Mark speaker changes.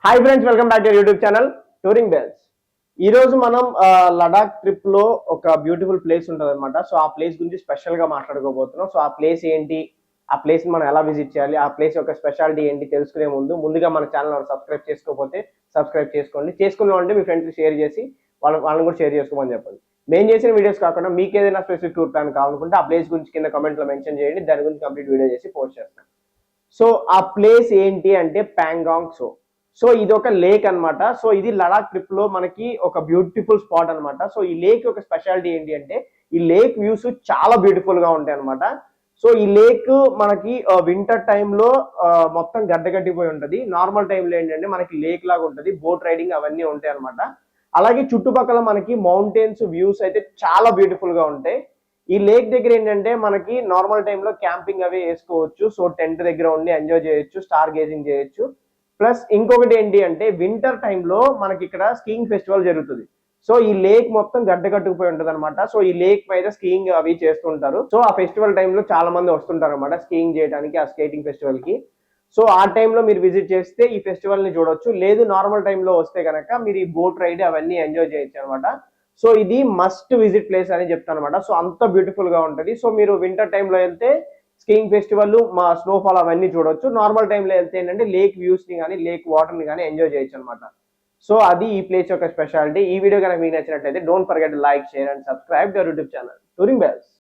Speaker 1: Hi friends, welcome back to YouTube channel Touring Bells. ఈ రోజు మనం లడాక్ ట్రిప్ లో ఒక బ్యూటిఫుల్ ప్లేస్ ఉంటుంది అనమాట. సో ఆ ప్లేస్ గురించి స్పెషల్ గా మాట్లాడుకోబోతున్నాం. సో ఆ ప్లేస్ ఏంటి, ఆ ప్లేస్ మనం ఎలా విజిట్ చేయాలి, ఆ ప్లేస్ యొక్క స్పెషాలిటీ ఏంటి తెలుసుకునే ముందుగా మన ఛానల్ సబ్స్క్రైబ్ చేసుకోకపోతే సబ్స్క్రైబ్ చేసుకోండి. చేసుకున్నామంటే మీ ఫ్రెండ్స్ షేర్ చేసి వాళ్ళని కూడా షేర్ చేసుకోమని చెప్పండి. మేము చేసిన వీడియోస్ కాకుండా మీకు ఏదైనా స్పెసిఫిక్ టూర్ ప్లాన్ కావాలనుకుంటే ఆ ప్లేస్ గురించి కింద కమెంట్ లో మెన్షన్ చేయండి. దాని గురించి కంప్లీట్ వీడియో చేసి పోస్ట్ చేస్తాం. సో ఆ ప్లేస్ ఏంటి అంటే ప్యాంగాంగ్ సో. సో ఇది ఒక లేక్ అన్నమాట. సో ఇది లడాక్ ట్రిప్ లో మనకి ఒక బ్యూటిఫుల్ స్పాట్ అన్నమాట. సో ఈ లేక్ యొక్క స్పెషాలిటీ ఏంటి అంటే ఈ లేక్ వ్యూస్ చాలా బ్యూటిఫుల్ గా ఉంటాయి అన్నమాట. సో ఈ లేక్ మనకి వింటర్ టైంలో మొత్తం గడ్డగట్టిపోయి ఉంటది. నార్మల్ టైంలో ఏంటంటే మనకి లేక్ లాగా ఉంటది, బోట్ రైడింగ్ అవన్నీ ఉంటాయి అన్నమాట. అలాగే చుట్టుపక్కల మనకి మౌంటైన్స్ వ్యూస్ అయితే చాలా బ్యూటిఫుల్ గా ఉంటాయి. ఈ లేక్ దగ్గర ఏంటంటే మనకి నార్మల్ టైంలో క్యాంపింగ్ అవి వేసుకోవచ్చు. సో టెంట్ దగ్గర ఉండి ఎంజాయ్ చేయొచ్చు, స్టార్ గేజింగ్ చేయొచ్చు. ప్లస్ ఇంకొకటి ఏంటి అంటే వింటర్ టైంలో మనకి ఇక్కడ స్కీయింగ్ ఫెస్టివల్ జరుగుతుంది. సో ఈ లేక్ మొత్తం గడ్డకట్టుకుపోయి ఉంటది అనమాట. సో ఈ లేక్ మీద స్కీయింగ్ అవి చేస్తుంటారు. సో ఆ ఫెస్టివల్ టైంలో చాలా మంది వస్తుంటారు అనమాట స్కీయింగ్ చేయడానికి, ఆ స్కేటింగ్ ఫెస్టివల్ కి. సో ఆ టైంలో మీరు విజిట్ చేస్తే ఈ ఫెస్టివల్ ని చూడొచ్చు. లేదు నార్మల్ టైంలో వస్తే కనుక మీరు ఈ బోట్ రైడ్ అవన్నీ ఎంజాయ్ చేయొచ్చు అనమాట. సో ఇది మస్ట్ విజిట్ ప్లేస్ అని చెప్తాను అనమాట. సో అంత బ్యూటిఫుల్ గా ఉంటది. సో మీరు వింటర్ టైంలో వెళ్తే స్కీయింగ్ ఫెస్టివల్, మా స్నోఫాల్ అవన్నీ చూడొచ్చు. నార్మల్ టైంలో వెళ్తే ఏంటంటే లేక్ వ్యూస్ ని కానీ లేక్ వాటర్ ని కానీ ఎంజాయ్ చేయొచ్చు అనమాట. సో అది ఈ ప్లేస్ యొక్క స్పెషాలిటీ. ఈ వీడియో కనుక మీకు నచ్చినట్లయితే don't forget like, share and subscribe to YouTube channel Touring bells.